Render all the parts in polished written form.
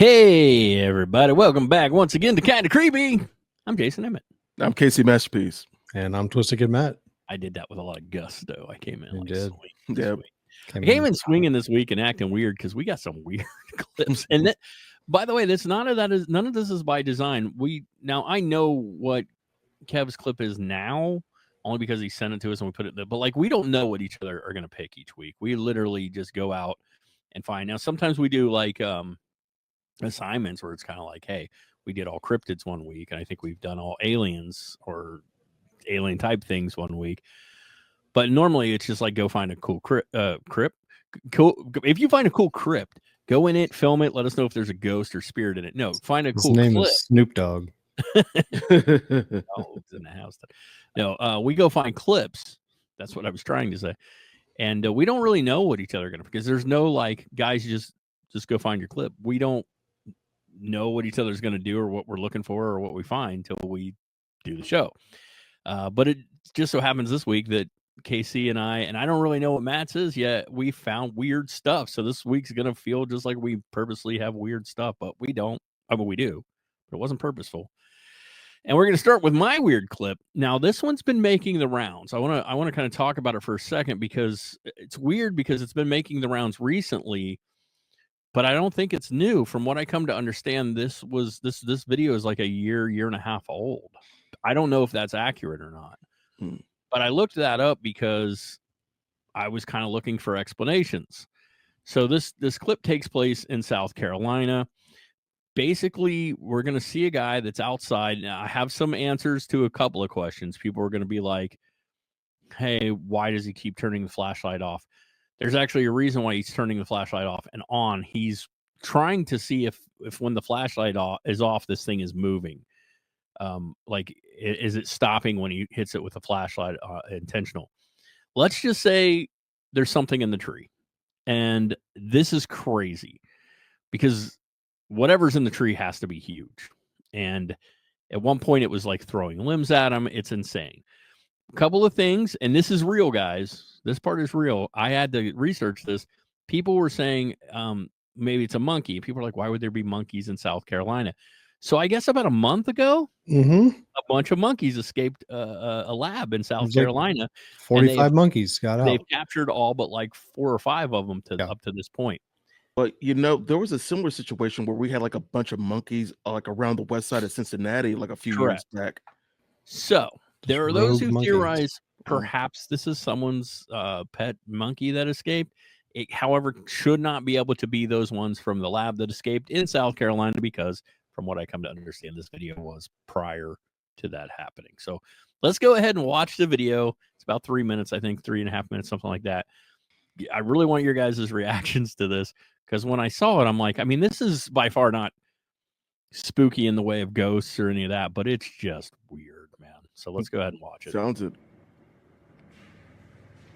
Hey, everybody. Welcome back once again to Kinda Creepy. I'm Jason Emmett. I'm Casey Masterpiece. And I'm Twisted Kid Matt. I did that with a lot of gusto. I came in You like did. swing. Yeah. I came in swinging this week and acting weird because we got some weird clips. And that, by the way, none of this is by design. Now I know what Kev's clip is now, only because he sent it to us and we put it there. But like we don't know what each other are going to pick each week. We literally just go out and find. Now sometimes we do like assignments where it's kind of like, hey, we did all cryptids one week, and I think we've done all aliens or alien type things one week. But normally it's just like go find a cool crypt. If you find a cool crypt, go in it, film it, let us know if there's a ghost or spirit in it. No, find a cool name clip. is Snoop Dogg. Oh, it's in the house. No, we go find clips. That's what I was trying to say. And we don't really know what each other are going to, because there's no like, guys, just go find your clip. We don't know what each other's going to do or what we're looking for or what we find till we do the show. But it just so happens this week that Casey and I don't really know what Matt's is yet, we found weird stuff. So this week's going to feel just like we purposely have weird stuff, but we don't. I mean, we do, but it wasn't purposeful. And we're going to start with my weird clip. Now, this one's been making the rounds. I want to kind of talk about it for a second because it's weird because it's been making the rounds recently, but I don't think it's new. From what I come to understand, this video is like a year and a half old. I don't know if that's accurate or not. But I looked that up because I was kind of looking for explanations. So this clip takes place in South Carolina. Basically, we're going to see a guy that's outside. Now, I have some answers to a couple of questions. People are going to be like, hey, why does he keep turning the flashlight off? There's actually a reason why he's turning the flashlight off and on. He's trying to see if when the flashlight is off, this thing is moving. Like, is it stopping when he hits it with a flashlight intentional? Let's just say there's something in the tree. And this is crazy because whatever's in the tree has to be huge. And at one point it was like throwing limbs at him. It's insane. A couple of things, and this is real, guys. This part is real. I had to research this. People were saying maybe it's a monkey. People are like, why would there be monkeys in South Carolina? So I guess about a month ago, a bunch of monkeys escaped a lab in South Carolina. 45 monkeys got out. They've captured all but like 4 or 5 of them up to this point. But there was a similar situation where we had like a bunch of monkeys like around the west side of Cincinnati like a few years back. So there are those who theorize perhaps this is someone's pet monkey that escaped. It, however, should not be able to be those ones from the lab that escaped in South Carolina because, from what I come to understand, this video was prior to that happening. So let's go ahead and watch the video. It's about 3 minutes, I think, 3.5 minutes, something like that. I really want your guys' reactions to this because when I saw it, I'm like, I mean, this is by far not spooky in the way of ghosts or any of that, but it's just weird, man. So let's go ahead and watch it. Sounds it.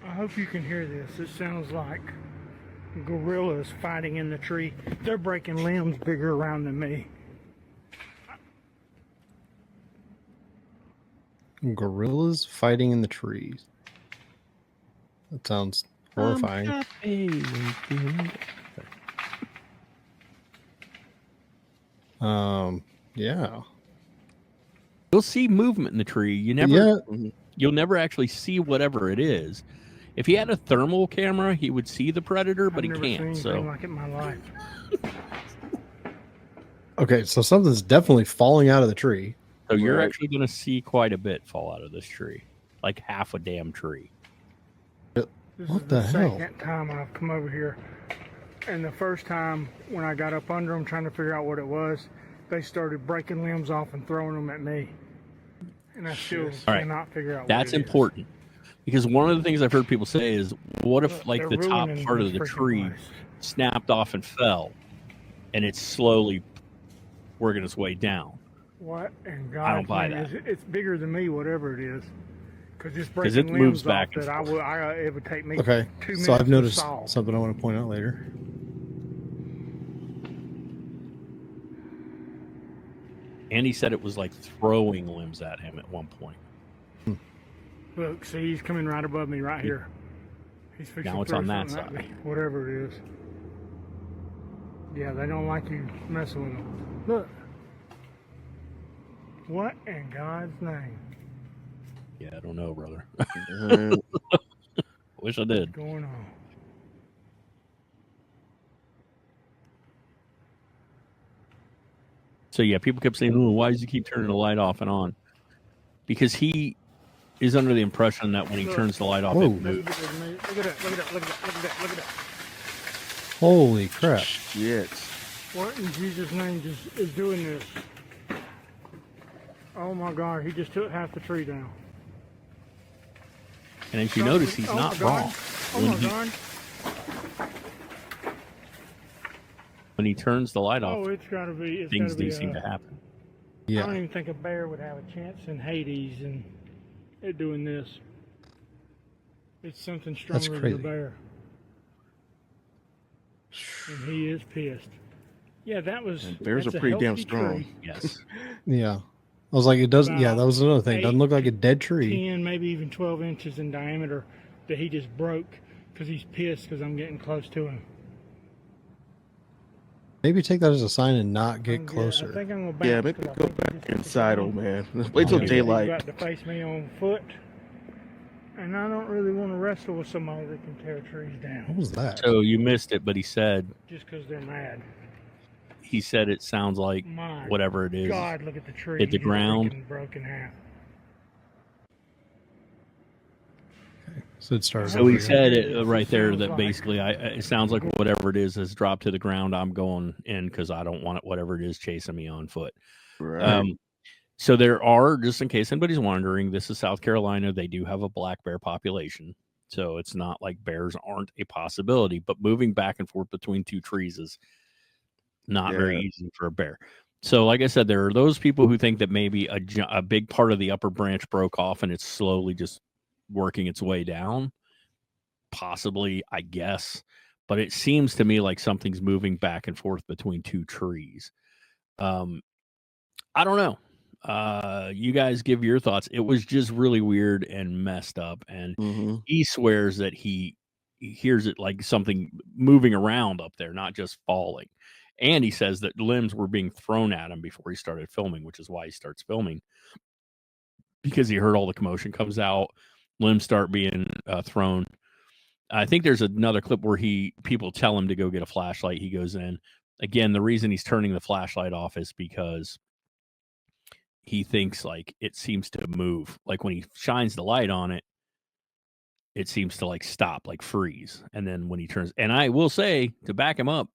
I hope you can hear this. It sounds like gorillas fighting in the tree. They're breaking limbs bigger around than me. Gorillas fighting in the trees. That sounds horrifying. Yeah. You'll see movement in the tree. You'll never actually see whatever it is. If he had a thermal camera, he would see the predator, but he can't. So like it in my life. Okay, so something's definitely falling out of the tree. So you're actually going to see quite a bit fall out of this tree, like half a damn tree. What the hell? Second time I've come over here, and the first time when I got up under them trying to figure out what it was, they started breaking limbs off and throwing them at me, and I still cannot figure out. That's important because one of the things I've heard people say is, "What if like the top part of the tree snapped off and fell, and it's slowly working its way down?" What and God, I don't buy that. It's bigger than me, whatever it is, because it moves back. That it would take me. Okay, 2 minutes so I've noticed to solve. something I want to point out later. And he said it was like throwing limbs at him at one point. Look, see, he's coming right above me, right here. He's fixing Now it's to on throw that something at side. me, whatever it is. Yeah, they don't like you messing with them. Look. What in God's name? Yeah, I don't know, brother. Uh, Wish I did. What's going on? So yeah, people kept saying, "Oh, why does he keep turning the light off and on?" Because he is under the impression that when he turns the light off, Whoa. it moves. Look at that, look at that, look at that, look at that, look at that. Holy crap. shit. What in Jesus' name is doing this? Oh my God, he just took half the tree down. And if you notice, he's not wrong. Oh my God. When he turns the light Oh, off, it's gotta be, things do seem to happen. I don't Yeah. even think a bear would have a chance in Hades and it doing this. It's something stronger than a crazy. bear. And he is pissed. Yeah, that was. And bears that's are a pretty damn healthy strong. tree. Yes. Yeah. I was like, it doesn't. Yeah, that was another thing. It doesn't look like a dead tree. 10, maybe even 12 inches in diameter that he just broke because he's pissed because I'm getting close to him. Maybe take that as a sign and not I get think closer. I'm gonna bounce Yeah, maybe 'cause I go think he back just hit the inside, old ground. man. Wait till Yeah. He's daylight. about to face me on foot. And I don't really want to wrestle with somebody that can tear trees What down was that? So you missed it, but he said just because they're mad. it sounds like My whatever it is. God, look at the tree. hit the He just ground. freaking broke in half. So it started. So he over said again. it right there Sounds that like- basically it sounds like whatever it is has dropped to the ground. I'm going in because I don't want it, whatever it is chasing me on foot. Right. So there are, just in case anybody's wondering, this is South Carolina. They do have a black bear population. So it's not like bears aren't a possibility, but moving back and forth between two trees is not very Yeah. easy for a bear. So like I said, there are those people who think that maybe a big part of the upper branch broke off and it's slowly just working its way down. Possibly, I guess. But it seems to me like something's moving back and forth between two trees. I don't know. You guys give your thoughts. It was just really weird and messed up. And Mhm. he swears that he hears it like something moving around up there, not just falling. And he says that limbs were being thrown at him before he started filming, which is why he starts filming. Because he heard all the commotion comes out, limbs start being thrown. I think there's another clip where people tell him to go get a flashlight. He goes in. Again, the reason he's turning the flashlight off is because he thinks like it seems to move. Like when he shines the light on it, it seems to like stop, like freeze. And then when he turns, and I will say to back him up,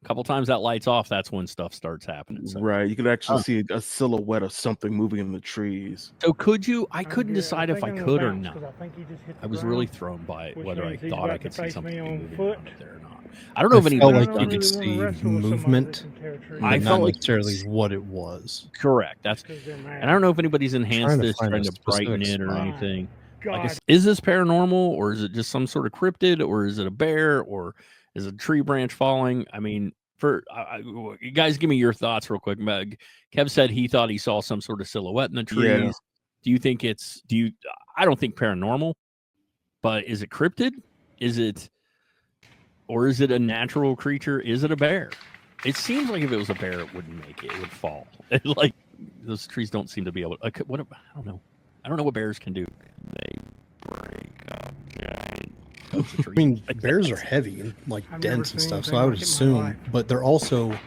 a couple times that light's off, that's when stuff starts happening. So, Right. You could actually see a silhouette of something moving in the trees. so could you? I I'm couldn't good. decide if think I I'm gonna could or bounce not. 'cause I think he just hit the I was ground, really thrown by which whether I means he's thought I about could to see face something me on moving foot. around up there or not. I don't know if I felt anybody like I you don't could really see wanna wrestle with somebody movement, that can tear trees I but down felt not like necessarily what it was. correct. That's just 'cause they're mad. and I don't know if anybody's enhanced Trying to this, find trying a to brighten specific it or spot. anything. Like, God, is this paranormal or is it just some sort of cryptid or is it a bear or is a tree branch falling? I mean, you guys, give me your thoughts real quick. Kev said he thought he saw some sort of silhouette in the trees. Yeah. Do you think I don't think paranormal, but is it cryptid? Is it a natural creature? Is it a bear? It seems like if it was a bear, it wouldn't make it. It would fall. Like those trees don't seem to be able to. What? I don't know. I don't know what bears can do. They break up giant. I mean, bears are heavy and like I've never dense and seen stuff, so anything I would like it in my assume. life. But they're also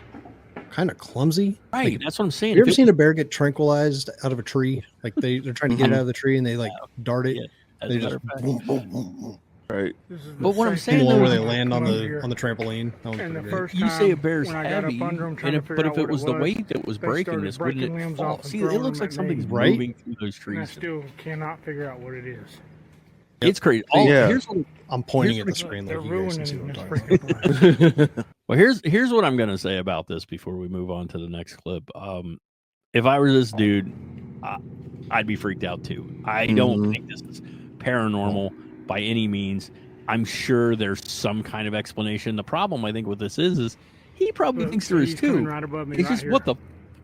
kind of clumsy. Right. Like, That's what I'm saying. you ever If it seen a bear get tranquilized out of a tree? Like they're trying to get it out of the tree and they like dart it. Yeah, as They a just matter of fact. boom, boom, boom, boom. Right. this is But the what I'm safest saying, The one though, where is they I've land come on up the here. trampoline. That was And the pretty good. first You time say a bear's when I got heavy, up under them trying and to figure but out if it what was the was, weight that was they breaking started this, wouldn't breaking it limbs fall? off and See, it throwing looks them like at something's me. Right? moving through those and I trees. still cannot figure out what it is. It's crazy. Yeah. I'm pointing Here's at the what- screen They're like you guys can ruining see what I'm this talking about. freaking place. Well, here's what I'm gonna say about this before we move on to the next clip. If I were this dude, I'd be freaked out too. I don't Mhm. think this is paranormal by any means. I'm sure there's some kind of explanation. The problem I think with this is he probably Look, thinks see, there is he's coming too. right above me It's right just here. what the f-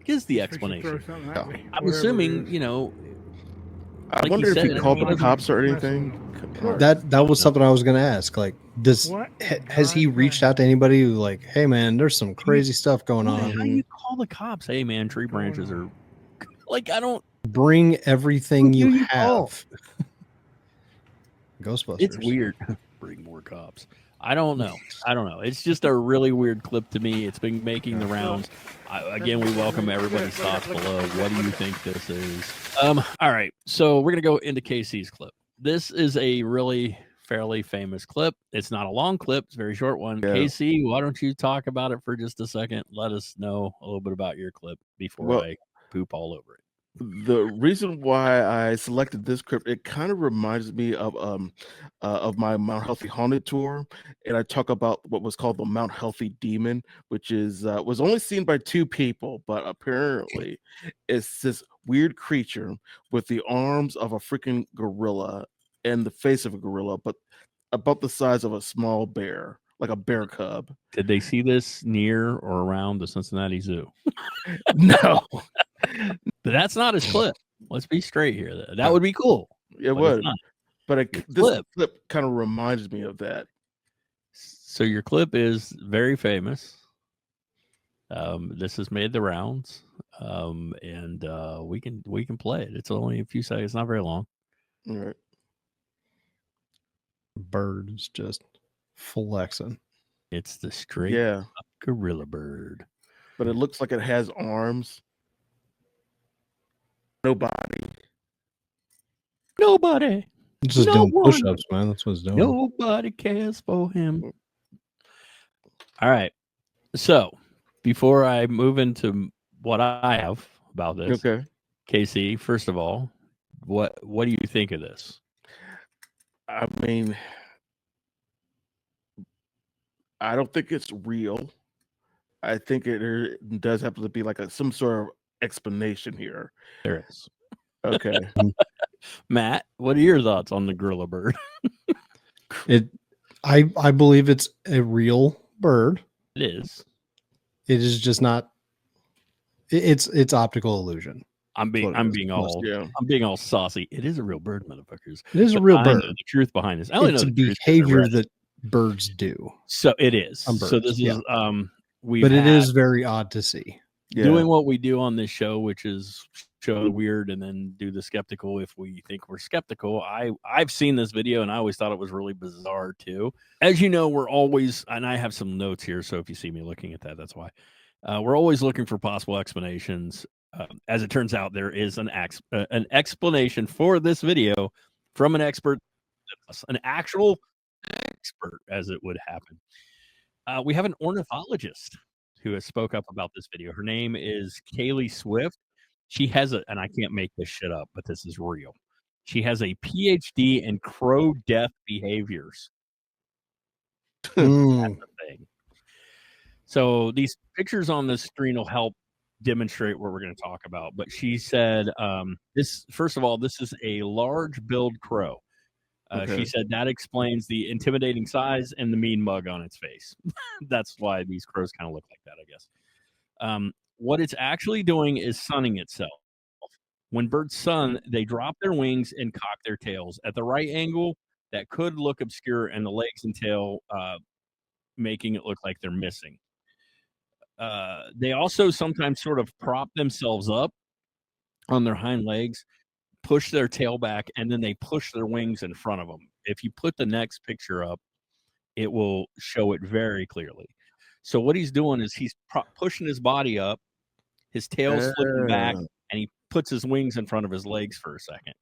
is the He's fixing to throw explanation? something at me, I'm whatever it assuming, is. you know, I Like wonder you if said, he it called the wasn't cops or messing anything. with- That was something I was going to ask. Like, What has he drives reached that? out to anybody who like, hey man, there's some crazy stuff going How on. do you call the cops? Hey man, tree branches are like I don't. Bring everything Who you do you call? have. Ghostbusters. It's weird. Bring more cops. I don't know. It's just a really weird clip to me. It's been making the rounds. Again, we welcome everybody's thoughts below. What do you think this is? All right. So we're gonna go into Casey's clip. This is a really fairly famous clip. It's not a long clip. It's a very short one. Yeah. Casey, why don't you talk about it for just a second? Let us know a little bit about your clip before I poop all over it. The reason why I selected this crypt, it kind of reminds me of my Mount Healthy Haunted tour, and I talk about what was called the Mount Healthy Demon, which is was only seen by 2 people, but apparently it's this weird creature with the arms of a freaking gorilla and the face of a gorilla, but about the size of a small bear, like a bear cub. Did they see this near or around the Cincinnati Zoo? No, But that's not his clip. Let's be straight here. That would be cool. it But would. it's not. But Your this clip kind of reminds me of that. So your clip is very famous. This has made the rounds, and we can play it. It's only a few seconds, it's not very long. All right. Birds just flexing. It's the straight Yeah, up gorilla bird. but it looks like it has arms. No body. Nobody, It's just No doing one. push-ups, man. That's what it's doing. nobody cares for him. All right. So before I move into what I have about this, Okay. Casey, first of all, what do you think of this? I mean, I don't think it's real. I think it does have to be like some sort of explanation here. There is. Okay. Matt, what are your thoughts on the gorilla bird? I believe it's a real bird. It is. It is just not. It's optical illusion. I'm being Yeah. all saucy. It is a real bird, motherfuckers. It is a But real I bird. know the truth behind this. I only know It's a the truth 'cause I behavior read it. that birds do, So it is. on So birds, this yeah. is we've but it had is very odd to see. Yeah. doing what we do on this show, which is show the weird and then do the skeptical if we think we're skeptical. I've seen this video and I always thought it was really bizarre too. As you know, we're always, and I have some notes here, so if you see me looking at that, that's why. We're always looking for possible explanations. As it turns out, there is an explanation for this video from an expert, an actual expert, as it would happen. We have an ornithologist who has spoke up about this video. Her name is Kaylee Swift. She has and I can't make this shit up, but this is real. She has a PhD in crow death behaviors. Mm. That's the thing. So these pictures on the screen will help demonstrate what we're going to talk about. But she said, this, first of all, this is a large billed crow. Okay. She said that explains the intimidating size and the mean mug on its face. That's why these crows kind of look like that, I guess. What it's actually doing is sunning itself. When birds sun, they drop their wings and cock their tails at the right angle that could look obscure, and the legs and tail making it look like they're missing. They also sometimes sort of prop themselves up on their hind legs, push their tail back, and then they push their wings in front of them. If you put the next picture up, it will show it very clearly. So what he's doing is he's pushing his body up, his tail's flipping back, and he puts his wings in front of his legs for a second.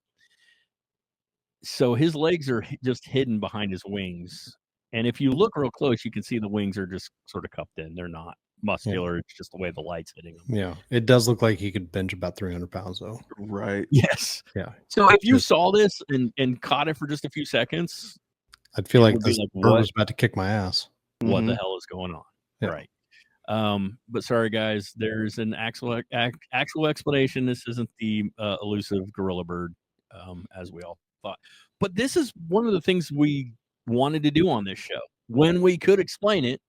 So his legs are just hidden behind his wings. And if you look real close, you can see the wings are just sort of cupped in. They're not muscular. It's just the way the light's hitting them. Yeah, it does look like he could bench about 300 pounds, though. Right. Yes. Yeah. So if you saw this and caught it for just a few seconds, I'd feel like would be this like, bird what? was about to kick my ass. What the Mhm. hell is going on? Yeah. Right. But sorry guys, there's an actual explanation. This isn't the elusive gorilla bird, as we all thought. But this is one of the things we wanted to do on this show. When we could explain it,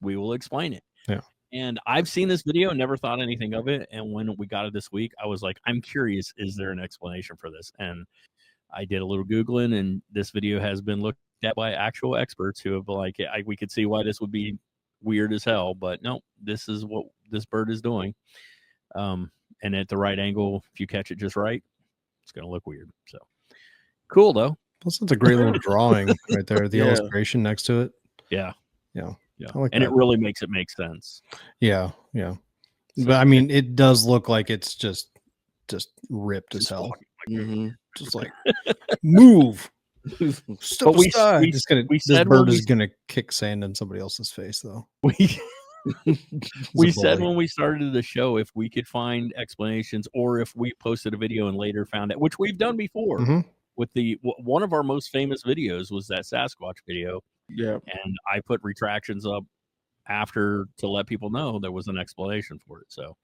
we will explain it. Yeah. And I've seen this video and never thought anything of it. And when we got it this week, I was like, I'm curious, is there an explanation for this? And I did a little Googling, and this video has been looked at by actual experts who have like, we could see why this would be weird as hell, but no, this is what this bird is doing. And at the right angle, if you catch it just right, it's going to look weird. So cool though. Plus, it's a great little drawing right there. The illustration next to it. Yeah. I like and that. it really makes it make sense. Yeah. So, But I mean, it does look like it's just ripped as hell. Just like move. Step aside. This bird is gonna kick sand in somebody else's face, though. We said when we started the show, if we could find explanations, or if we posted a video and later found it, which we've done before. With one of our most famous videos was that Sasquatch video. Yeah. And I put retractions up after to let people know there was an explanation for it. So,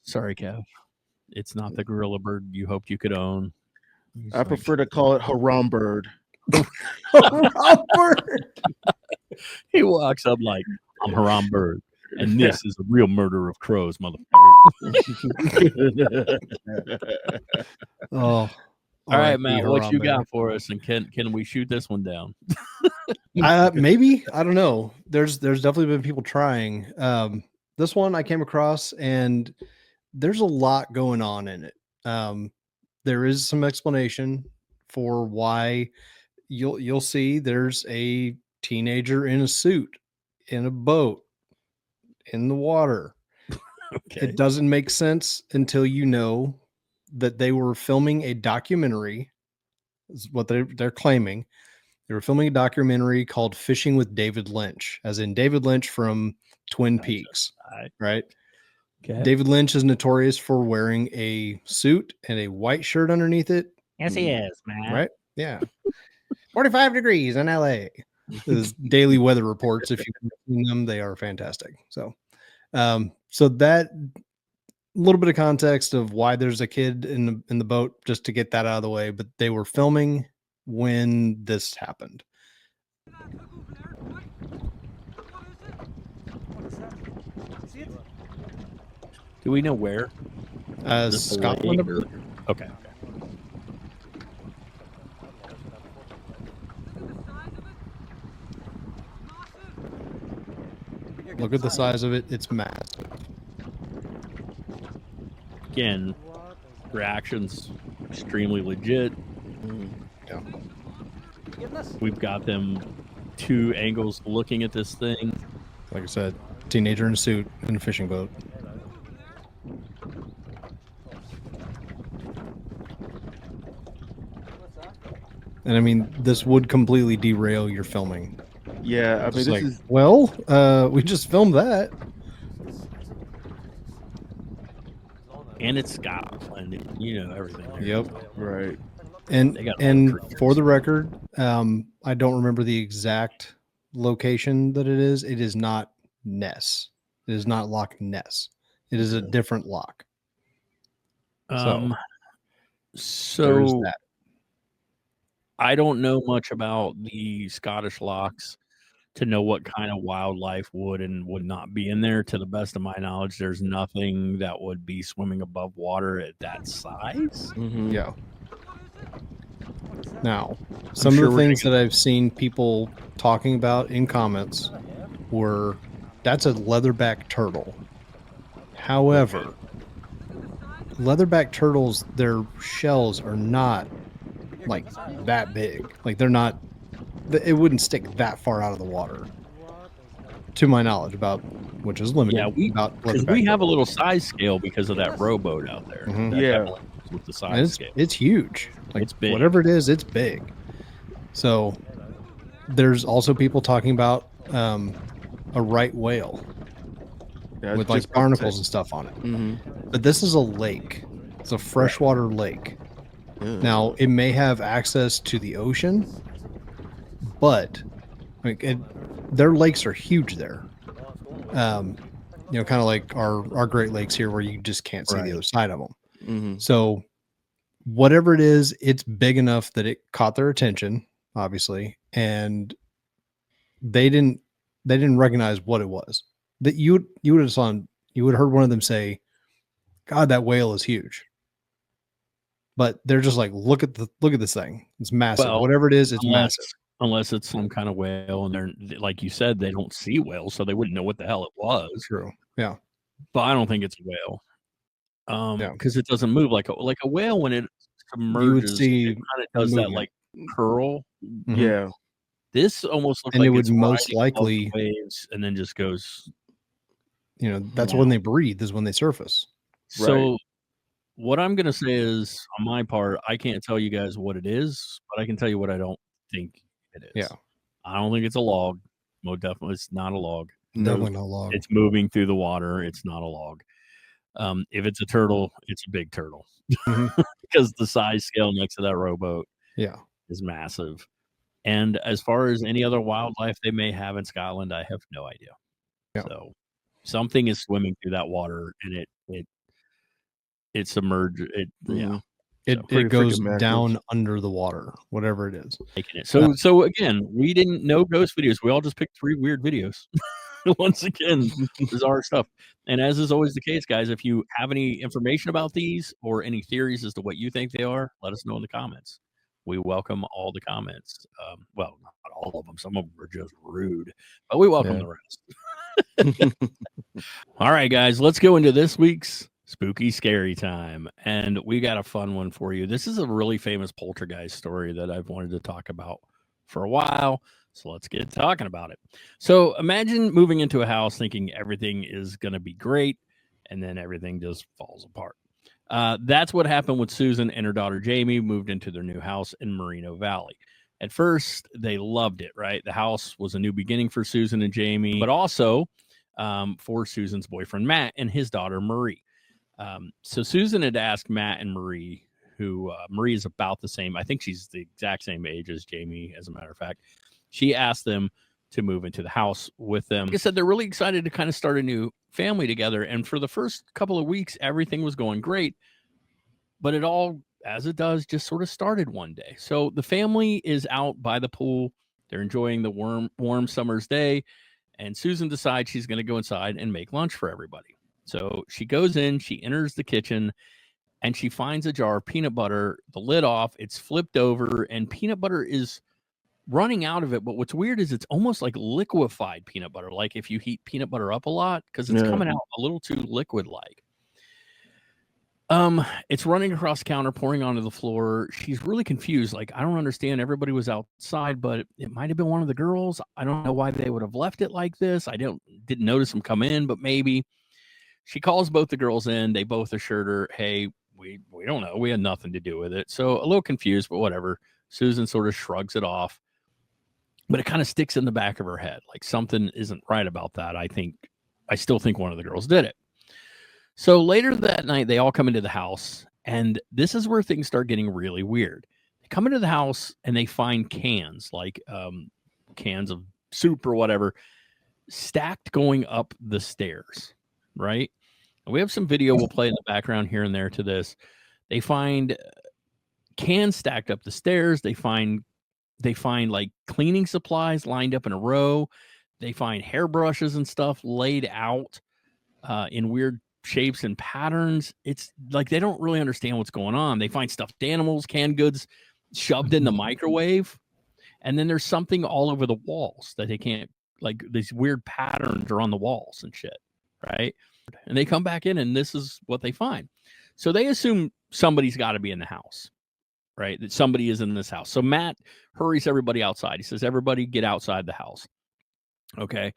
sorry, Kev. It's not the gorilla bird you hoped you could own. I prefer to call it Haram bird. He walks up like, I'm Haram bird, and this is a real murder of crows, motherfucker. Oh. All right, Matt, what you got for us? And can we shoot this one down? Maybe. I don't know. There's definitely been people trying. This one I came across, and there's a lot going on in it. There is some explanation for why you'll see there's a teenager in a suit in a boat in the water. Okay. It doesn't make sense until you know that they were filming a documentary, is what they're claiming. They were filming a documentary called Fishing with David Lynch, as in David Lynch from Twin Peaks, right? Okay. David Lynch is notorious for wearing a suit and a white shirt underneath it. Yes, he is, man. Right? Yeah. 45 degrees in LA. His daily weather reports, if you've seen them, they are fantastic. So that little bit of context of why there's a kid in the boat, just to get that out of the way. But they were filming when this happened. Do we know where? Scotland. Okay. Look at the size of it. It's massive. Again, reactions extremely legit. Yeah. We've got them 2 angles looking at this thing. Like I said, teenager in a suit in a fishing boat. And I mean, this would completely derail your filming. Yeah, I mean, this is... Well, we just filmed that. And it's Scotland, you know everything. Yep. Right. And for the record, I don't remember the exact location that it is. It is not Ness. It is not Loch Ness. It is a different loch. So there's that. I don't know much about the Scottish lochs to know what kind of wildlife would and would not be in there. To the best of my knowledge, there's nothing that would be swimming above water at that size. Mm-hmm. Yeah. Now, some of the things that I've seen people talking about in comments were, that's a leatherback turtle. However, leatherback turtles, their shells are not like that big. Like they're not, it wouldn't stick that far out of the water, to my knowledge, about, which is limited. Yeah, we have a little size scale because of that rowboat out there. Mm-hmm. Yeah, with the size scale, it's huge. Like, it's big. Whatever it is, it's big. So there's also people talking about a right whale with like barnacles and stuff on it. Mm-hmm. But this is a lake. It's a freshwater lake. Now, it may have access to the ocean, but like their lakes are huge there. Kind of like our Great Lakes here, where you just can't see the other side of them. Mm-hmm. So whatever it is, it's big enough that it caught their attention, obviously, and they they didn't recognize what it was. That you would have heard one of them say, "God, that whale is huge." But they're just like, look at this thing. It's massive. Well, whatever it is, it's massive. Unless it's some kind of whale, and they're like you said, they don't see whales, so they wouldn't know what the hell it was. True. Yeah. But I don't think it's a whale. Because it doesn't move like a whale when it submerges. It kind of does that like curl. Mm-hmm. Yeah. This almost looks and like it would it's most likely waves and then just goes. That's when they breathe, is when they surface. So what I'm gonna say is, on my part, I can't tell you guys what it is, but I can tell you what I don't think it is. Yeah. I don't think it's a log. Most definitely, it's not a log. Definitely not a log. It's moving through the water. It's not a log. If it's a turtle, it's a big turtle because the size scale next to that rowboat is massive. And as far as any other wildlife they may have in Scotland, I have no idea. Yeah. So something is swimming through that water, and it submerged. It goes down under the water, whatever it is. So again, we didn't know ghost videos. We all just picked 3 weird videos. Once again, bizarre stuff. And as is always the case, guys, if you have any information about these or any theories as to what you think they are, let us know in the comments. We welcome all the comments. Well, not all of them. Some of them are just rude, but we welcome the rest. All right, guys, let's go into this week's spooky scary time. And we got a fun one for you. This is a really famous poltergeist story that I've wanted to talk about for a while. So let's get talking about it. So imagine moving into a house thinking everything is going to be great, and then everything just falls apart. That's what happened with Susan and her daughter Jamie moved into their new house in Moreno Valley. At first, they loved it, right? The house was a new beginning for Susan and Jamie, but also for Susan's boyfriend, Matt, and his daughter, Marie. So Susan had asked Matt and Marie, who Marie is about the same. I think she's the exact same age as Jamie, as a matter of fact. She asked them to move into the house with them. Like I said, they're really excited to kind of start a new family together. And for the first couple of weeks, everything was going great. But it all, as it does, just sort of started one day. So the family is out by the pool. They're enjoying the warm summer's day. And Susan decides she's going to go inside and make lunch for everybody. So she goes in, she enters the kitchen, and she finds a jar of peanut butter, the lid off, it's flipped over, and peanut butter is running out of it. But what's weird is it's almost like liquefied peanut butter, like if you heat peanut butter up a lot, because it's coming out a little too liquid-like. It's running across the counter, pouring onto the floor. She's really confused. Like, I don't understand. Everybody was outside, but it might have been one of the girls. I don't know why they would have left it like this. I didn't notice them come in, but maybe. She calls both the girls in. They both assured her, hey, we don't know. We had nothing to do with it. So a little confused, but whatever. Susan sort of shrugs it off. But it kind of sticks in the back of her head. Like, something isn't right about that. I still think one of the girls did it. So later that night, they all come into the house. And this is where things start getting really weird. They come into the house and they find cans, like cans of soup or whatever, stacked going up the stairs, right? And we have some video we'll play in the background here and there to this. They find cans stacked up the stairs. They find like cleaning supplies lined up in a row. They find hairbrushes and stuff laid out in weird shapes and patterns. It's like they don't really understand what's going on. They find stuffed animals, canned goods shoved in the microwave. And then there's something all over the walls that they can't, like, these weird patterns are on the walls and shit, right? And they come back in and this is what they find. So they assume somebody's got to be in the house, right? That somebody is in this house. So Matt hurries everybody outside. He says, everybody get outside the house. Okay.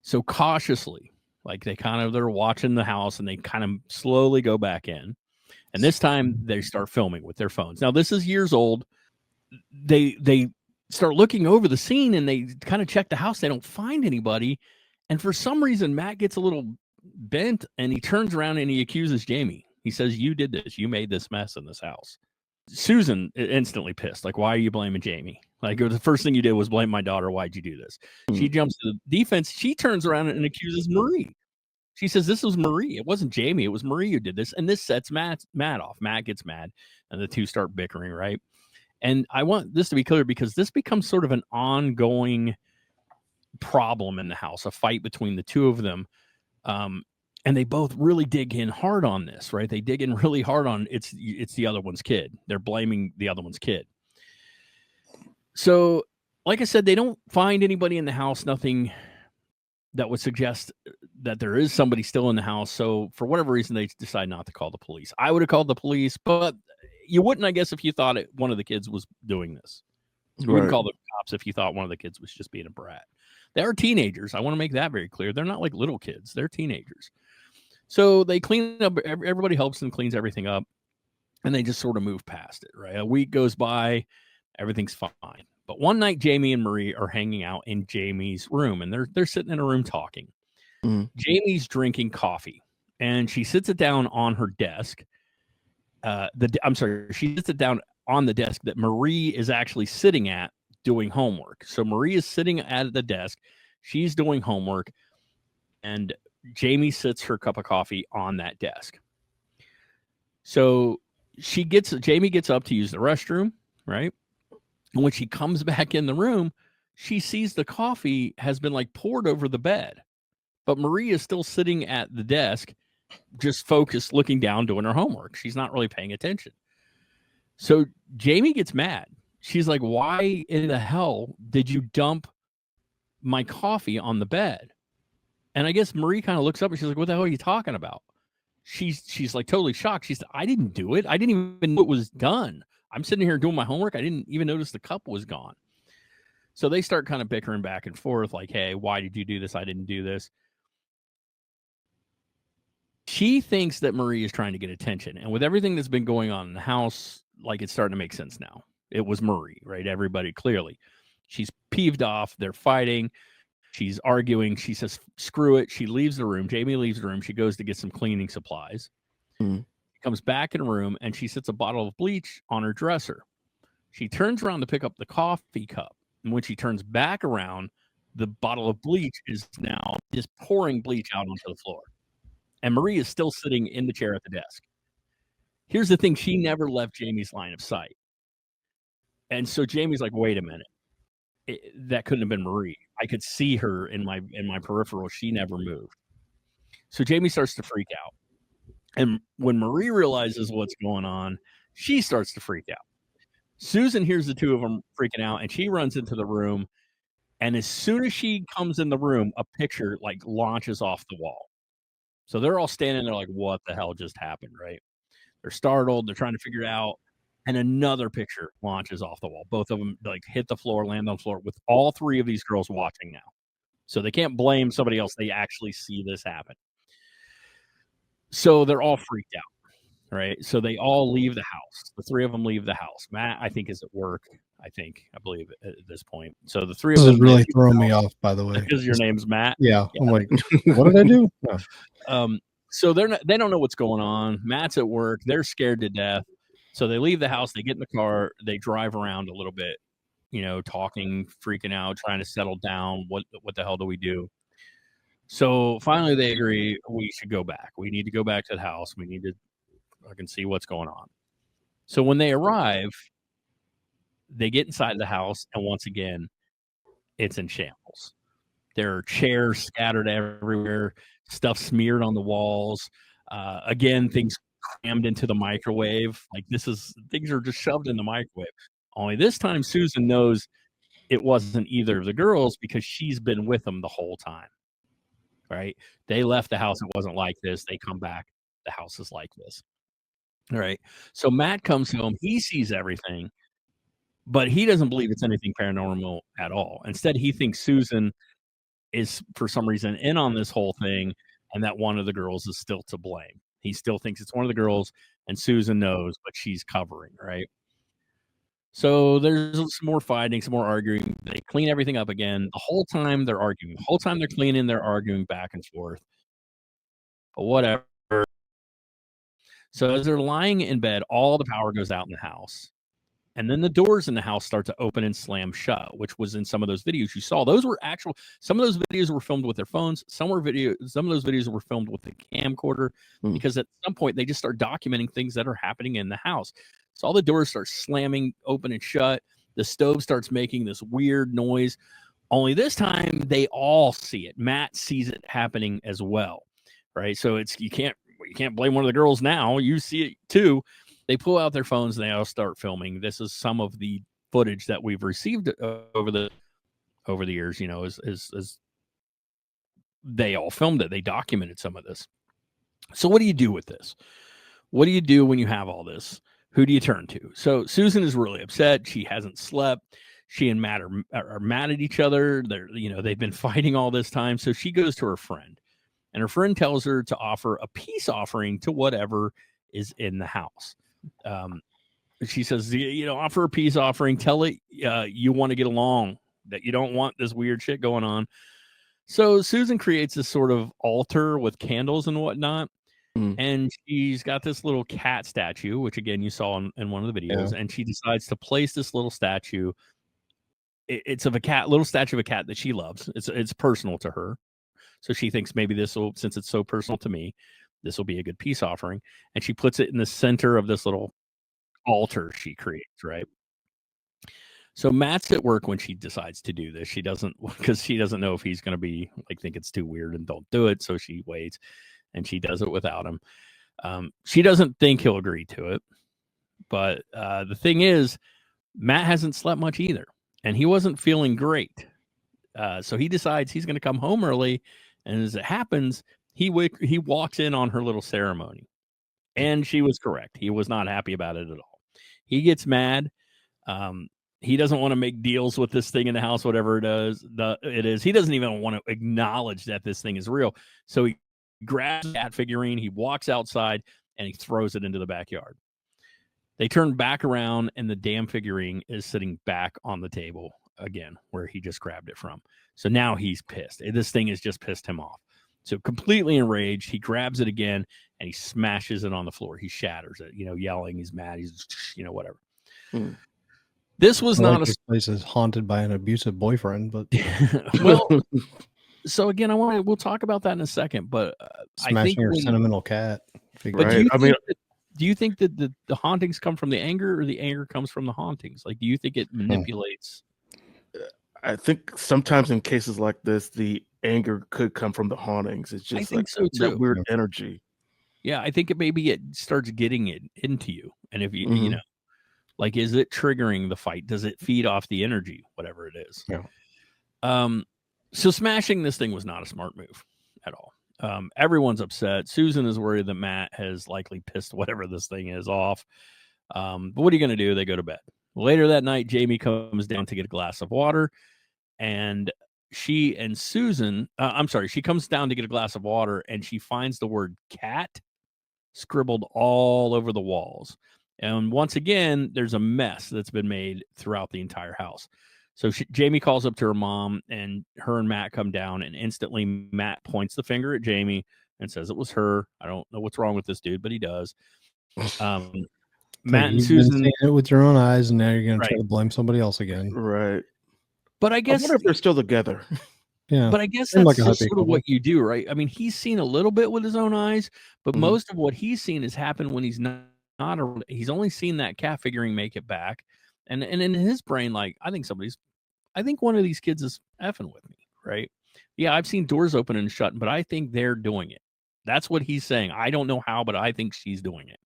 So cautiously, like they're watching the house and they kind of slowly go back in. And this time they start filming with their phones. Now this is years old. They start looking over the scene and they kind of check the house. They don't find anybody. And for some reason, Matt gets a little bent and he turns around and he accuses Jamie. He says, you did this. You made this mess in this house. Susan instantly pissed. Like, why are you blaming Jamie? Like, the first thing you did was blame my daughter. Why'd you do this? She jumps to the defense. She turns around and accuses Marie. She says, this was Marie. It wasn't Jamie. It was Marie who did this. And this sets Matt off. Matt gets mad and the two start bickering, right? And I want this to be clear because this becomes sort of an ongoing problem in the house, a fight between the two of them. And they both really dig in hard on this, right? They dig in really hard on it's the other one's kid. They're blaming the other one's kid. So, like I said, they don't find anybody in the house, nothing that would suggest that there is somebody still in the house. So, for whatever reason, they decide not to call the police. I would have called the police, but you wouldn't, I guess, if you thought one of the kids was doing this. You wouldn't call the cops if you thought one of the kids was just being a brat. They are teenagers. I want to make that very clear. They're not like little kids. They're teenagers. So they clean up. Everybody helps them, cleans everything up, and they just sort of move past it, right? A week goes by. Everything's fine. But one night, Jamie and Marie are hanging out in Jamie's room, and they're sitting in a room talking. Mm. Jamie's drinking coffee, and she sits it down on her desk. She sits it down on the desk that Marie is actually sitting at doing homework. So Marie is sitting at the desk. She's doing homework, and Jamie sits her cup of coffee on that desk. So Jamie gets up to use the restroom, right? And when she comes back in the room, she sees the coffee has been like poured over the bed. But Marie is still sitting at the desk, just focused, looking down, doing her homework. She's not really paying attention. So Jamie gets mad. She's like, why in the hell did you dump my coffee on the bed? And I guess Marie kind of looks up and she's like, what the hell are you talking about? She's like totally shocked. She's like, I didn't do it. I didn't even know it was done. I'm sitting here doing my homework. I didn't even notice the cup was gone. So they start kind of bickering back and forth like, hey, why did you do this? I didn't do this. She thinks that Marie is trying to get attention. And with everything that's been going on in the house, like it's starting to make sense now. It was Marie, right? Everybody clearly. She's peeved off. They're fighting. She's arguing. She says, screw it. She leaves the room. Jamie leaves the room. She goes to get some cleaning supplies. Mm. Comes back in the room, and she sets a bottle of bleach on her dresser. She turns around to pick up the coffee cup. And when she turns back around, the bottle of bleach is now just pouring bleach out onto the floor. And Marie is still sitting in the chair at the desk. Here's the thing. She never left Jamie's line of sight. And so Jamie's like, wait a minute. That couldn't have been Marie. I could see her in my peripheral. She never moved. So Jamie starts to freak out. And when Marie realizes what's going on, she starts to freak out. Susan hears the two of them freaking out, and she runs into the room. And as soon as she comes in the room, a picture like launches off the wall. So they're all standing there like, what the hell just happened, right? They're startled. They're trying to figure it out. And another picture launches off the wall. Both of them like hit the floor, land on the floor with all three of these girls watching now. So they can't blame somebody else. They actually see this happen. So they're all freaked out, right? So they all leave the house. The three of them leave the house. Matt, I think, is at work. I believe at this point. So the three of them. This is really throwing me off, by the way. Because your name's Matt. Yeah. I'm like, what did I do? No. So they don't know what's going on. Matt's at work. They're scared to death. So they leave the house. They get in the car. They drive around a little bit, talking, freaking out, trying to settle down. What the hell do we do? So finally they agree we should go back. We need to go back to the house. We need to fucking see what's going on. So when they arrive, they get inside the house, and once again, it's in shambles. There are chairs scattered everywhere, stuff smeared on the walls. Again, things crammed into the microwave. Like things are just shoved in the microwave. Only this time, Susan knows it wasn't either of the girls because she's been with them the whole time. Right? They left the house. It wasn't like this. They come back. The house is like this. All right. So Matt comes home. He sees everything, but he doesn't believe it's anything paranormal at all. Instead, he thinks Susan is, for some reason, in on this whole thing, and that one of the girls is still to blame. He still thinks it's one of the girls, and Susan knows, but she's covering, right? So there's some more fighting, some more arguing. They clean everything up again. The whole time they're arguing. The whole time they're cleaning, they're arguing back and forth. But whatever. So as they're lying in bed, all the power goes out in the house. And then the doors in the house start to open and slam shut, which was in some of those videos you saw. Those were some of those videos were filmed with their phones. Some of those videos were filmed with the camcorder because at some point they just start documenting things that are happening in the house. So all the doors start slamming open and shut. The stove starts making this weird noise. Only this time they all see it. Matt sees it happening as well, right? So you can't blame one of the girls now. You see it too. They pull out their phones and they all start filming. This is some of the footage that we've received over the years. As they all filmed it, they documented some of this. So what do you do with this? What do you do when you have all this? Who do you turn to? So Susan is really upset. She hasn't slept. She and Matt are mad at each other. They've been fighting all this time. So she goes to her friend, and her friend tells her to offer a peace offering to whatever is in the house. She says, offer a peace offering. Tell it you want to get along, that you don't want this weird shit going on. So Susan creates this sort of altar with candles and whatnot. And she's got this little cat statue, which again you saw in one of the videos. And she decides to place this little statue. It's of a cat, little statue of a cat that she loves. It's personal to her. So she thinks maybe since it's so personal to me, this will be a good peace offering. And she puts it in the center of this little altar she creates, right? So Matt's at work when she decides to do this. She doesn't know if he's going to be think it's too weird and don't do it. So she waits and she does it without him. She doesn't think he'll agree to it. But the thing is, Matt hasn't slept much either. And he wasn't feeling great. So he decides he's going to come home early. And as it happens, he walks in on her little ceremony. And she was correct. He was not happy about it at all. He gets mad. He doesn't want to make deals with this thing in the house, whatever it is. He doesn't even want to acknowledge that this thing is real. So he grabs the cat figurine. He walks outside and he throws it into the backyard. They turn back around and the damn figurine is sitting back on the table again, where he just grabbed it from. So now he's pissed. This thing has just pissed him off. So completely enraged, he grabs it again and he smashes it on the floor. He shatters it, yelling. He's mad. He's, whatever. This was not this place is haunted by an abusive boyfriend, but well. So again, we'll talk about that in a second. But smashing I think your sentimental cat. But do you think that the hauntings come from the anger, or the anger comes from the hauntings? Do you think it manipulates? I think sometimes in cases like this, the anger could come from the hauntings. It's just that weird energy. Yeah, I think it starts getting it into you. And if you, is it triggering the fight? Does it feed off the energy, whatever it is? Yeah. So smashing this thing was not a smart move at all. Everyone's upset. Susan is worried that Matt has likely pissed whatever this thing is off. But what are you going to do? They go to bed. Later that night, Jamie comes down to get a glass of water, and she comes down to get a glass of water, and she finds the word cat scribbled all over the walls. And once again, there's a mess that's been made throughout the entire house. So Jamie calls up to her mom, and her and Matt come down, and instantly Matt points the finger at Jamie and says it was her. I don't know what's wrong with this dude, but he does. Matt and Susan, been seeing it with your own eyes, and now you're going to try to blame somebody else again, right? But I guess I wonder if they're still together. Yeah, but I guess that's just sort of what you do, right? I mean, he's seen a little bit with his own eyes, but most of what he's seen has happened when he's not. He's only seen that cat figurine make it back, and in his brain, I think one of these kids is effing with me, right? Yeah, I've seen doors open and shut, but I think they're doing it. That's what he's saying. I don't know how, but I think she's doing it.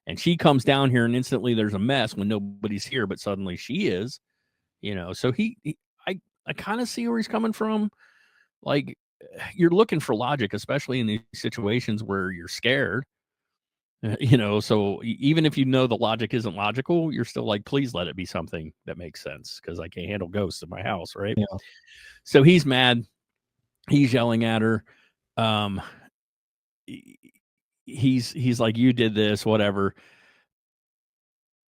And she comes down here, and instantly there's a mess when nobody's here, but suddenly she is, So I kind of see where he's coming from. You're looking for logic, especially in these situations where you're scared. So even if the logic isn't logical, you're still please let it be something that makes sense, because I can't handle ghosts in my house, right? Yeah. So he's mad. He's yelling at her. He's like, you did this, whatever.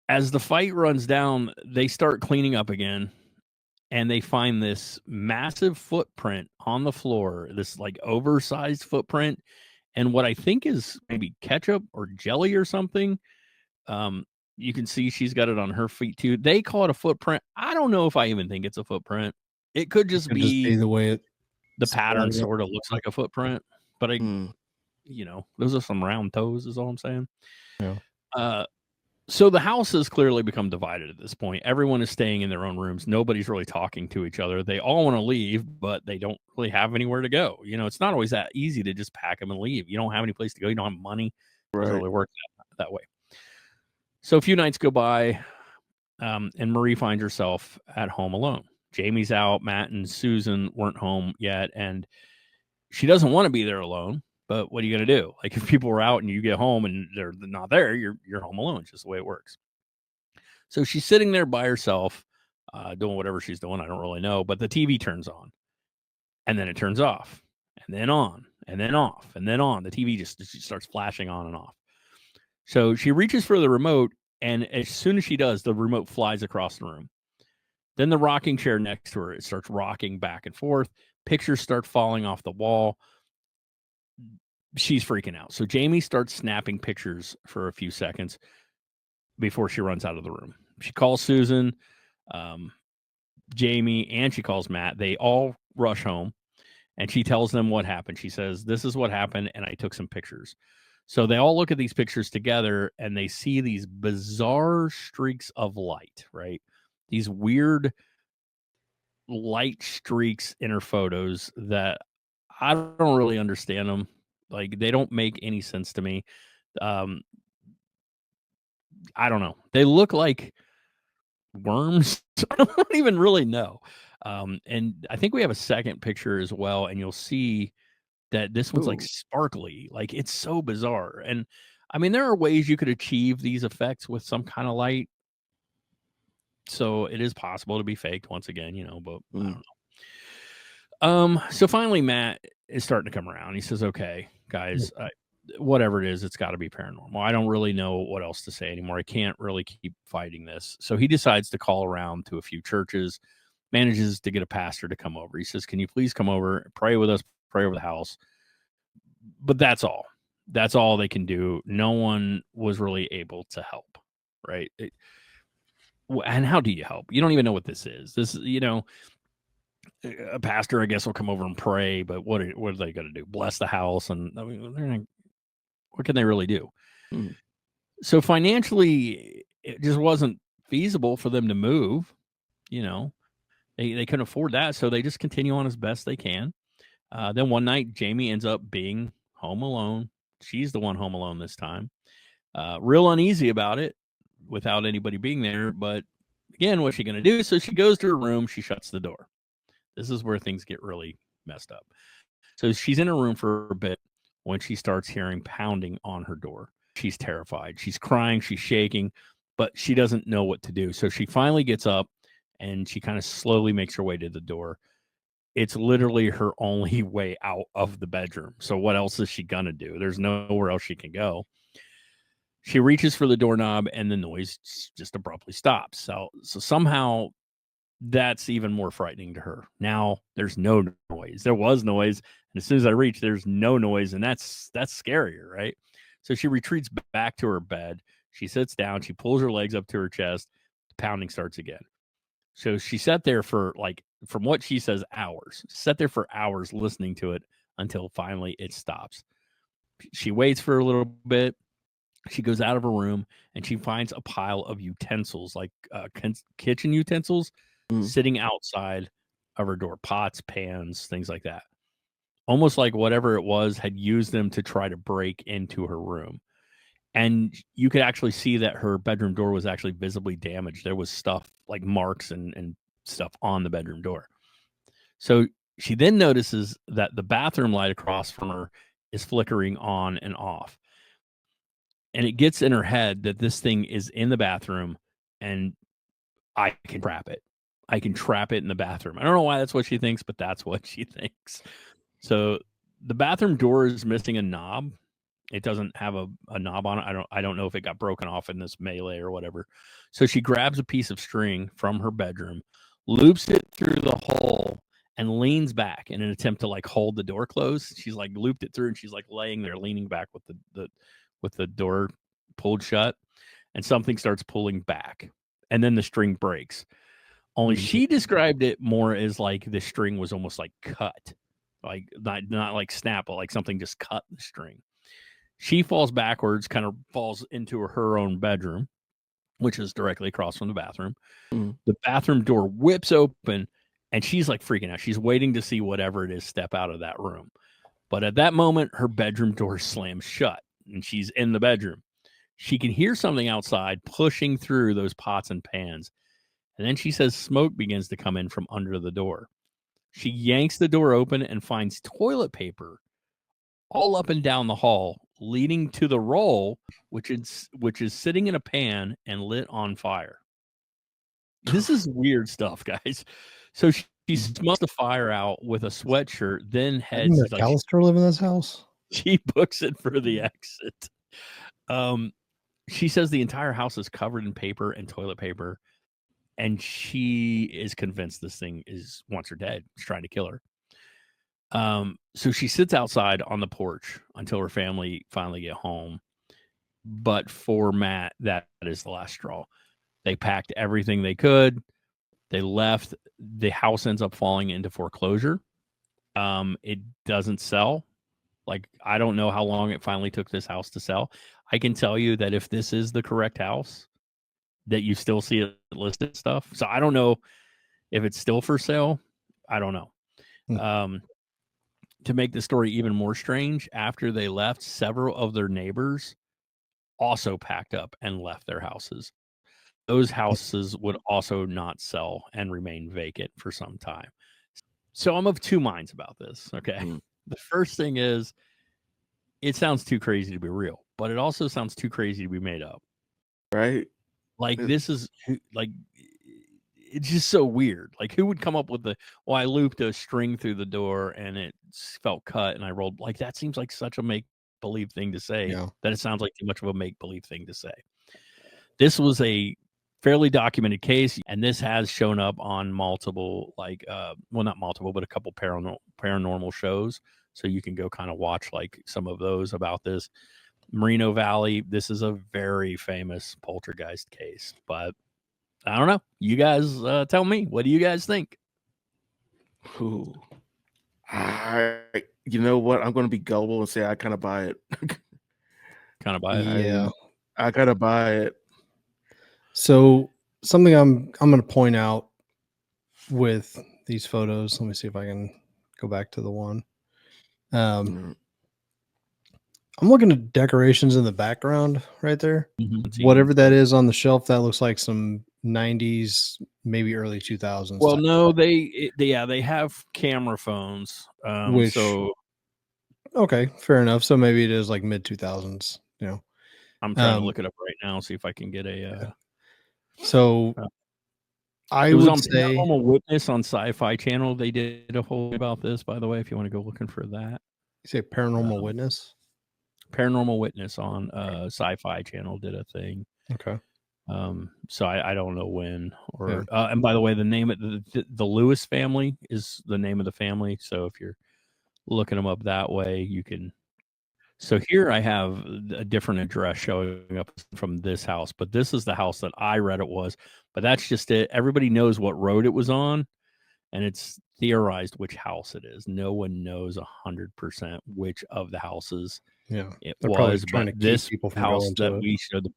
As the fight runs down, they start cleaning up again, and they find this massive footprint on the floor, this oversized footprint. And what I think is maybe ketchup or jelly or something. You can see she's got it on her feet too. They call it a footprint. I don't know if I even think it's a footprint. It could just be the way the pattern sort of looks like a footprint. But those are some round toes, is all I'm saying. Yeah. So the house has clearly become divided at this point. Everyone is staying in their own rooms. Nobody's really talking to each other. They all want to leave, but they don't really have anywhere to go. It's not always that easy to just pack them and leave. You don't have any place to go. You don't have money. It doesn't really work that way. So a few nights go by, and Marie finds herself at home alone. Jamie's out. Matt and Susan weren't home yet, and she doesn't want to be there alone. But what are you going to do? Like, if people were out and you get home and they're not there, you're home alone. It's just the way it works. So she's sitting there by herself, doing whatever she's doing. I don't really know. But the TV turns on, and then it turns off, and then on, and then off, and then on. The TV just starts flashing on and off. So she reaches for the remote, and as soon as she does, the remote flies across the room. Then the rocking chair next to her, it starts rocking back and forth. Pictures start falling off the wall. She's freaking out. So Jamie starts snapping pictures for a few seconds before she runs out of the room. She calls Susan, Jamie, and she calls Matt. They all rush home, and she tells them what happened. She says, "This is what happened, and I took some pictures." So they all look at these pictures together, and they see these bizarre streaks of light, right? These weird light streaks in her photos that I don't really understand them. Like, they don't make any sense to me. I don't know. They look like worms. I don't even really know. And I think we have a second picture as well, and you'll see that this one's like sparkly. Like, it's so bizarre. And I mean, there are ways you could achieve these effects with some kind of light. So it is possible to be faked once again, but I don't know. So finally, Matt is starting to come around. He says, "Okay, guys, whatever it is, it's got to be paranormal. I don't really know what else to say anymore. I can't really keep fighting this." So he decides to call around to a few churches, manages to get a pastor to come over. He says, "Can you please come over, pray with us, pray over the house?" But that's all. That's all they can do. No one was really able to help, right? And how do you help? You don't even know what this is. This, a pastor, I guess, will come over and pray, but what are they going to do? Bless the house? And I mean, what can they really do? So financially, it just wasn't feasible for them to move. They couldn't afford that, so they just continue on as best they can. Then one night, Jamie ends up being home alone. She's the one home alone this time. Real uneasy about it without anybody being there. But again, what's she going to do? So she goes to her room. She shuts the door. This is where things get really messed up. So she's in her room for a bit when she starts hearing pounding on her door. She's terrified. She's crying. She's shaking, but she doesn't know what to do. So she finally gets up and she kind of slowly makes her way to the door. It's literally her only way out of the bedroom. So what else is she going to do? There's nowhere else she can go. She reaches for the doorknob and the noise just abruptly stops. So somehow that's even more frightening to her. Now there's no noise. There was noise, and as soon as I reach, there's no noise, and that's scarier, right? So she retreats back to her bed. She sits down. She pulls her legs up to her chest. The pounding starts again. So she sat there for, like, from what she says, hours. Sat there for hours listening to it until finally it stops. She waits for a little bit. She goes out of her room and she finds a pile of utensils, like kitchen utensils, sitting outside of her door. Pots, pans, things like that. Almost like whatever it was had used them to try to break into her room. And you could actually see that her bedroom door was actually visibly damaged. There was stuff like marks and stuff on the bedroom door. So she then notices that the bathroom light across from her is flickering on and off. And it gets in her head that this thing is in the bathroom and I can trap it. I can trap it in the bathroom. I don't know why that's what she thinks, but that's what she thinks. So the bathroom door is missing a knob. It doesn't have a knob on it. I don't know if it got broken off in this melee or whatever. So she grabs a piece of string from her bedroom, loops it through the hole, and leans back in an attempt to, like, hold the door closed. She's like looped it through, and she's like laying there leaning back with the door pulled shut, and something starts pulling back, and then the string breaks. Only she described it more as like the string was almost like cut, like not like snap, but like something just cut the string. She falls backwards, kind of falls into her own bedroom. which is directly across from the bathroom. Mm. The bathroom door whips open, and she's like freaking out. She's waiting to see whatever it is step out of that room. But at that moment, her bedroom door slams shut, and she's in the bedroom. She can hear something outside pushing through those pots and pans. And then she says smoke begins to come in from under the door. She yanks the door open and finds toilet paper all up and down the hall, leading to the roll, which is sitting in a pan and lit on fire. This is weird stuff, guys. So she smokes the fire out with a sweatshirt, then heads Didn't McAllister live in this house? She books it for the exit. She says the entire house is covered in paper and toilet paper, and she is convinced this thing wants her dead. It's trying to kill her. So she sits outside on the porch until her family finally get home. But for Matt, that is the last straw. They packed everything they could. They left. The house ends up falling into foreclosure. It doesn't sell. Like, I don't know how long it finally took this house to sell. I can tell you that if this is the correct house, that you still see it listed stuff. So I don't know if it's still for sale. I don't know. To make the story even more strange, after they left, several of their neighbors also packed up and left their houses. Those houses would also not sell and remain vacant for some time. So I'm of two minds about this. Okay. The first thing is, it sounds too crazy to be real, but it also sounds too crazy to be made up. Right. Like, this is like, it's just so weird. Like, who would come up with I looped a string through the door and it felt cut and I rolled. Like, that seems like such a make-believe thing to say, that it sounds like too much of a make-believe thing to say. This was a fairly documented case, and this has shown up on multiple, not multiple, but a couple paranormal shows. So you can go kind of watch like some of those about this. Merino Valley, this is a very famous poltergeist case, but I don't know. You guys tell me. What do you guys think? Ooh. You know what? I'm going to be gullible and say I kind of buy it. Kind of buy it? Yeah. I kind of buy it. So something I'm going to point out with these photos. Let me see if I can go back to the one. I'm looking at decorations in the background right there. Whatever that is on the shelf, that looks like some 90s, maybe early 2000s. Well, no, they have camera phones. Okay, fair enough. So maybe it is like mid 2000s. You know, I'm trying to look it up right now, see if I can get a. So I it was would on say Paranormal Witness on Sci-Fi Channel. They did a whole about this, by the way. If you want to go looking for that, you say Paranormal Witness. Paranormal Witness on Sci-Fi Channel did a thing. Okay. So I don't know when or and by the way, the name of the Lewis family is the name of the family. So if you're looking them up that way, you can. So here I have a different address showing up from this house, but this is the house that I read it was. But that's just it. Everybody knows what road it was on, and it's theorized which house it is. No one knows 100% which of the houses it was. Trying to this keep people from house going that to we showed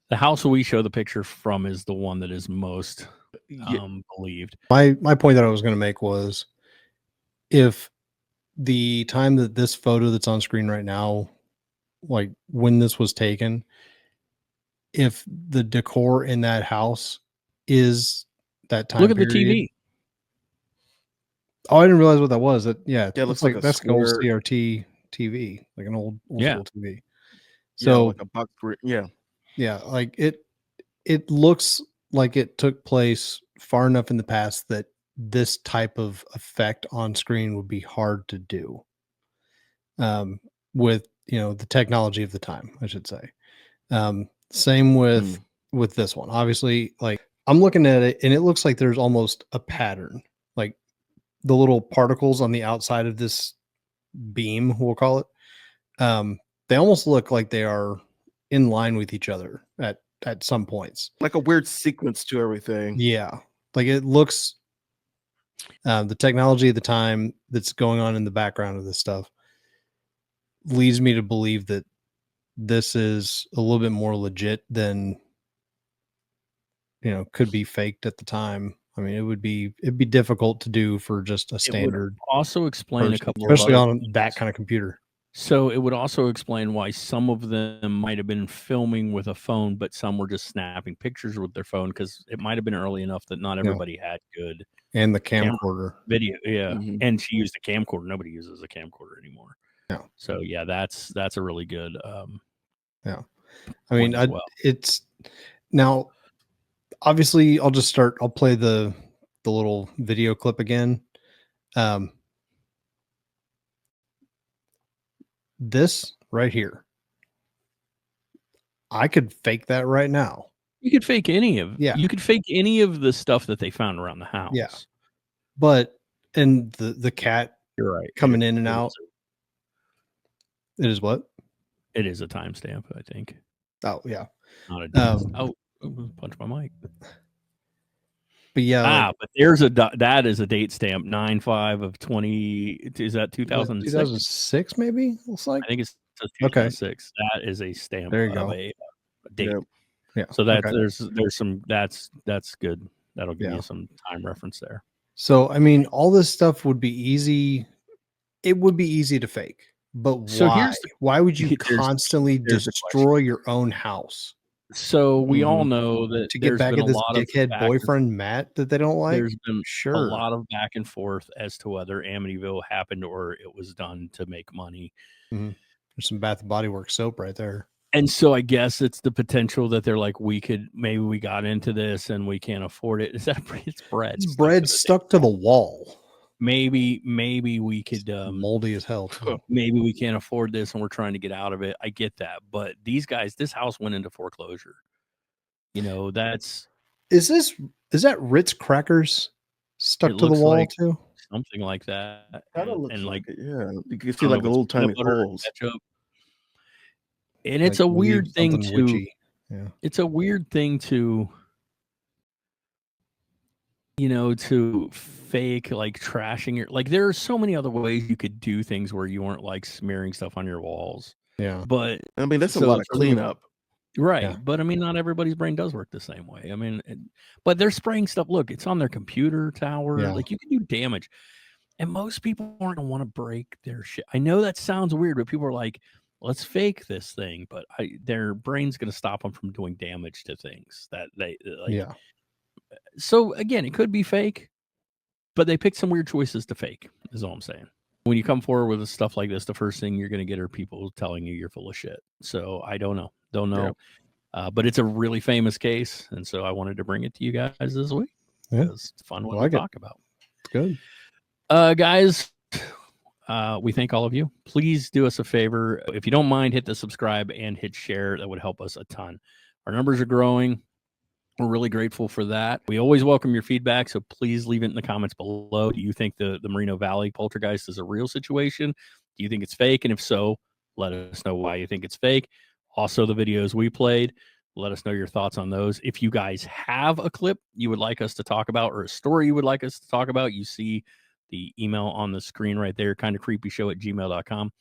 the house we show the picture from is the one that is most believed. My point that I was going to make was, if the time that this photo that's on screen right now, like when this was taken, if the decor in that house is that time, Look at period, the TV. Oh, I didn't realize what that was. It looks like that's an old CRT TV, like an old school TV. So like a box. Yeah, like it looks like it took place far enough in the past that this type of effect on screen would be hard to do. With the technology of the time, I should say. Same with this one. Obviously, like I'm looking at it and it looks like there's almost a pattern. Like the little particles on the outside of this beam, we'll call it. They almost look like they are in line with each other at some points. Like a weird sequence to everything. Yeah. Like it looks, the technology at the time that's going on in the background of this stuff leads me to believe that this is a little bit more legit than, could be faked at the time. I mean, it'd be difficult to do for just a standard. It would also explain a person, couple, especially of other on things. that kind of computer. So it would also explain why some of them might have been filming with a phone, but some were just snapping pictures with their phone because it might have been early enough that not everybody had good and the camcorder video. Yeah, Mhm. and she used a camcorder. Nobody uses a camcorder anymore. No. So yeah, that's a really good. Yeah, I mean, as well. it's now. Obviously, I'll play the little video clip again. This right here, I could fake that right now. You could fake any of Yeah. You could fake any of the stuff that they found around the house. Yeah. But and the cat You're right. coming in and out. It is what? It is a timestamp, I think. Oh yeah. Not a date. Punch my mic. But yeah, but there's that is a date stamp 9/5 of 20. Is that 2006? 2006 maybe? Looks like. I think it's 2006. That is a stamp. There you go. A date. Yep. Yeah. So that okay. there's some that's good. That'll give Yeah. you some time reference there. So I mean, all this stuff would be easy. It would be easy to fake, but So why? here's Why would you there's- constantly there's the destroy your own house So we all know that to get there's back been at a this lot of dickhead back and- boyfriend Matt that they don't like? There's been Sure. a lot of back and forth as to whether Amityville happened or it was done to make money. There's some Bath and Body Works soap right there. And so I guess it's the potential that they're like, we got into this and we can't afford it. Is that it's bread? It's bread stuck to the wall. Maybe we could Moldy as hell. Too. maybe we can't afford this and we're trying to get out of it. I get that. But these guys, this house went into foreclosure. Is that Ritz crackers stuck It to the looks wall like too? something like that. Kind of looks and like it, yeah. You can I see don't like know the if it's little peanut tiny butter or holes. ketchup. And it's Like a weird thing something to witchy. Yeah. it's a weird thing to to fake, like trashing your, like there are so many other ways you could do things where you weren't like smearing stuff on your walls. Yeah. But I mean, that's a So lot of for me- cleanup. right, Yeah. but I mean not everybody's brain does work the same way. I mean, but they're spraying stuff. Look, it's on their computer tower. Yeah. Like you can do damage. And most people aren't going to want to break their shit. I know that sounds weird, but people are like, let's fake this thing, but their brain's going to stop them from doing damage to things that they like. Yeah. So again, it could be fake, but they picked some weird choices to fake, is all I'm saying. When you come forward with stuff like this, the first thing you're going to get are people telling you you're full of shit. So I don't know. But it's a really famous case. And so I wanted to bring it to you guys this week. Yeah. It's a fun one I like to it. talk about. Good. Guys, we thank all of you. Please do us a favor. If you don't mind, hit the subscribe and hit share. That would help us a ton. Our numbers are growing. We're really grateful for that. We always welcome your feedback, so please leave it in the comments below. Do you think the Merino Valley poltergeist is a real situation? Do you think it's fake? And if so, let us know why you think it's fake. Also, the videos we played, let us know your thoughts on those. If you guys have a clip you would like us to talk about or a story you would like us to talk about, you see the email on the screen right there, KindaCreepyShow@gmail.com.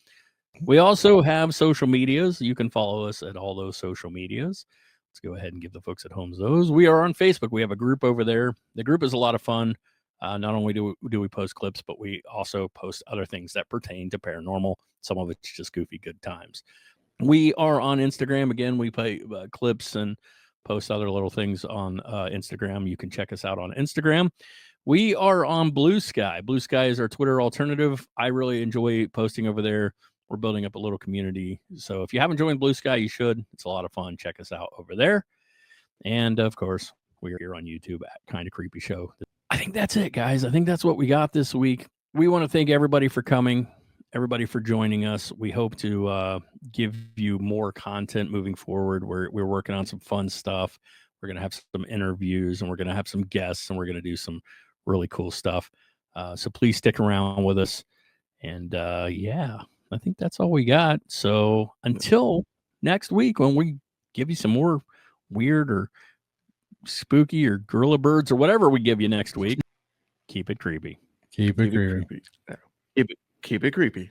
We also have social medias. You can follow us at all those social medias. Let's go ahead and give the folks at home those. We are on Facebook. We have a group over there. The group is a lot of fun. Not only do we post clips, but we also post other things that pertain to paranormal. Some of it's just goofy good times. We are on Instagram. Again, we play clips and post other little things on Instagram. You can check us out on Instagram. We are on Bluesky. Bluesky is our Twitter alternative. I really enjoy posting over there. We're building up a little community. So if you haven't joined Bluesky, you should. It's a lot of fun. Check us out over there. And of course, we're here on YouTube at Kinda Creepy Show. I think that's it, guys. I think that's what we got this week. We want to thank everybody for coming, everybody for joining us. We hope to give you more content moving forward. We're working on some fun stuff. We're going to have some interviews and we're going to have some guests and we're going to do some really cool stuff. So please stick around with us. And yeah, I think that's all we got. So until next week, when we give you some more weird or spooky or gorilla birds or whatever we give you next week, keep it creepy. Keep it creepy. Keep it creepy.